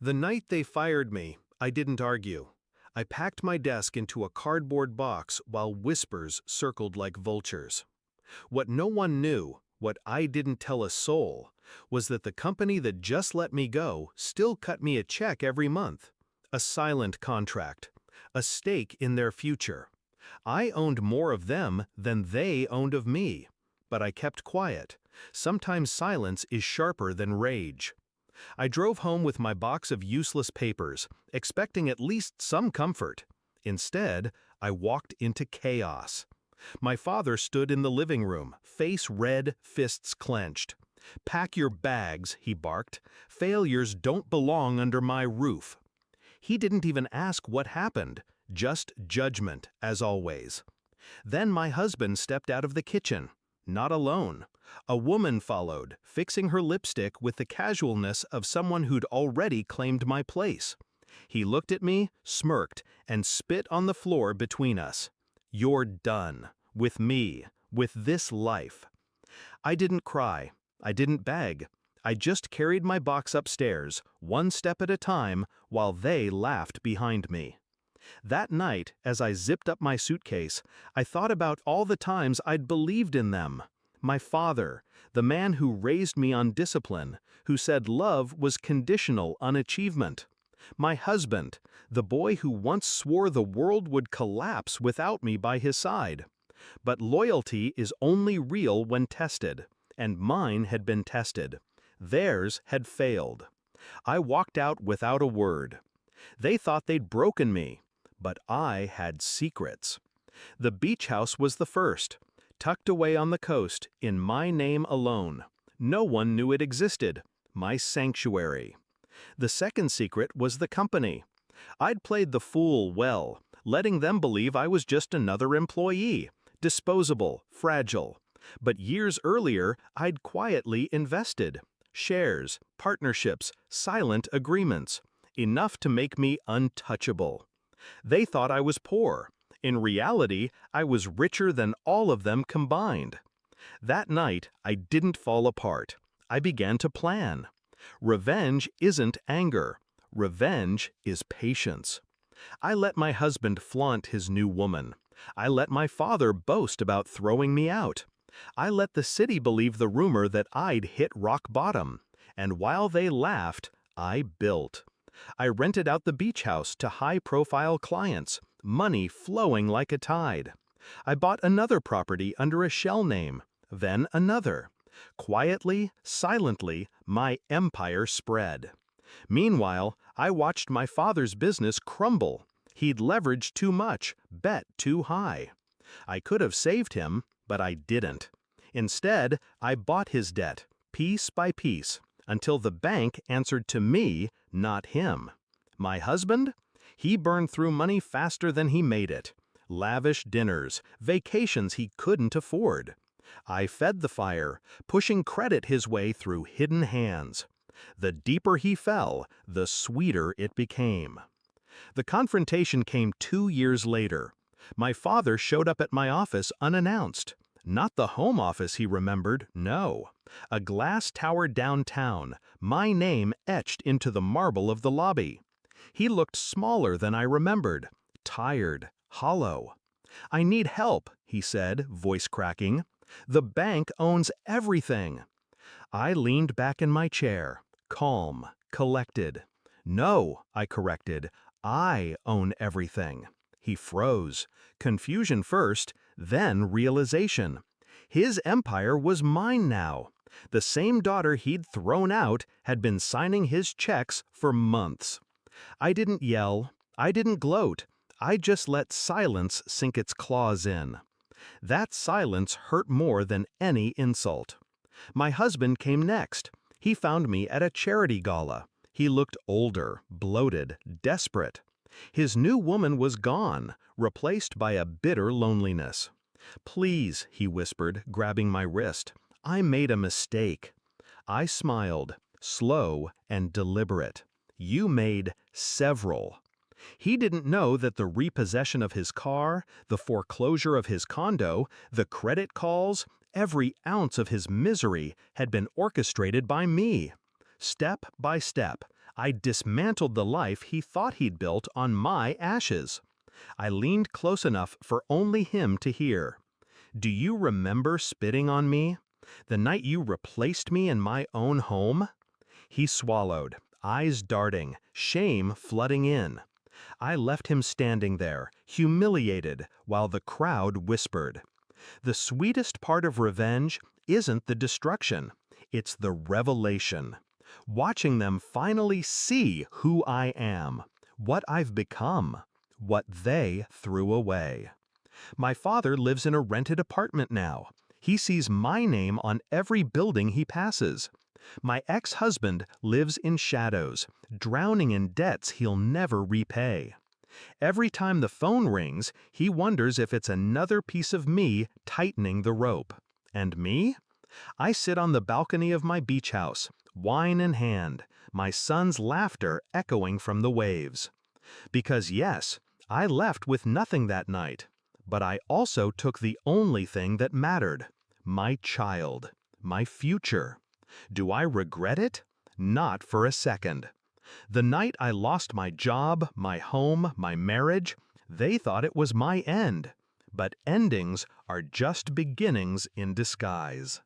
The night they fired me, I didn't argue. I packed my desk into a cardboard box while whispers circled like vultures. What no one knew, what I didn't tell a soul, was that the company that just let me go still cut me a check every month. A silent contract. A stake in their future. I owned more of them than they owned of me. But I kept quiet. Sometimes silence is sharper than rage. I drove home with my box of useless papers, expecting at least some comfort. Instead, I walked into chaos. My father stood in the living room, face red, fists clenched. "Pack your bags," he barked. "Failures don't belong under my roof." He didn't even ask what happened, just judgment, as always. Then my husband stepped out of the kitchen. Not alone. A woman followed, fixing her lipstick with the casualness of someone who'd already claimed my place. He looked at me, smirked, and spit on the floor between us. "You're done. With me. With this life." I didn't cry. I didn't beg. I just carried my box upstairs, one step at a time, while they laughed behind me. That night, as I zipped up my suitcase, I thought about all the times I'd believed in them. My father, the man who raised me on discipline, who said love was conditional on achievement. My husband, the boy who once swore the world would collapse without me by his side. But loyalty is only real when tested, and mine had been tested. Theirs had failed. I walked out without a word. They thought they'd broken me. But I had secrets. The beach house was the first, tucked away on the coast, in my name alone. No one knew it existed. My sanctuary. The second secret was the company. I'd played the fool well, letting them believe I was just another employee, disposable, fragile. But years earlier, I'd quietly invested. Shares, partnerships, silent agreements. Enough to make me untouchable. They thought I was poor. In reality, I was richer than all of them combined. That night, I didn't fall apart. I began to plan. Revenge isn't anger. Revenge is patience. I let my husband flaunt his new woman. I let my father boast about throwing me out. I let the city believe the rumor that I'd hit rock bottom. And while they laughed, I built. I rented out the beach house to high-profile clients, money flowing like a tide. I bought another property under a shell name, then another. Quietly, silently, my empire spread. Meanwhile, I watched my father's business crumble. He'd leveraged too much, bet too high. I could have saved him, but I didn't. Instead, I bought his debt, piece by piece, until the bank answered to me, not him. My husband? He burned through money faster than he made it. Lavish dinners, vacations he couldn't afford. I fed the fire, pushing credit his way through hidden hands. The deeper he fell, the sweeter it became. The confrontation came 2 years later. My father showed up at my office unannounced. Not the home office he remembered, no. A glass tower downtown, my name etched into the marble of the lobby. He looked smaller than I remembered, tired, hollow. "I need help," he said, voice cracking. "The bank owns everything." I leaned back in my chair, calm, collected. "No," I corrected, "I own everything." He froze. Confusion first, then realization. His empire was mine now. The same daughter he'd thrown out had been signing his checks for months. I didn't yell. I didn't gloat. I just let silence sink its claws in. That silence hurt more than any insult. My husband came next. He found me at a charity gala. He looked older, bloated, desperate. His new woman was gone, replaced by a bitter loneliness. "Please," he whispered, grabbing my wrist. "I made a mistake." I smiled, slow and deliberate. "You made several." He didn't know that the repossession of his car, the foreclosure of his condo, the credit calls, every ounce of his misery had been orchestrated by me. Step by step, I dismantled the life he thought he'd built on my ashes. I leaned close enough for only him to hear. Do you remember spitting on me? The night you replaced me in my own home? He swallowed, eyes darting, shame flooding in. I left him standing there, humiliated, while the crowd whispered. The sweetest part of revenge isn't the destruction, it's the revelation. Watching them finally see who I am, what I've become, what they threw away. My father lives in a rented apartment now. He sees my name on every building he passes. My ex-husband lives in shadows, drowning in debts he'll never repay. Every time the phone rings, he wonders if it's another piece of me tightening the rope. And me? I sit on the balcony of my beach house, wine in hand, my son's laughter echoing from the waves. Because yes, I left with nothing that night, but I also took the only thing that mattered, my child, my future. Do I regret it? Not for a second. The night I lost my job, my home, my marriage, they thought it was my end. But endings are just beginnings in disguise.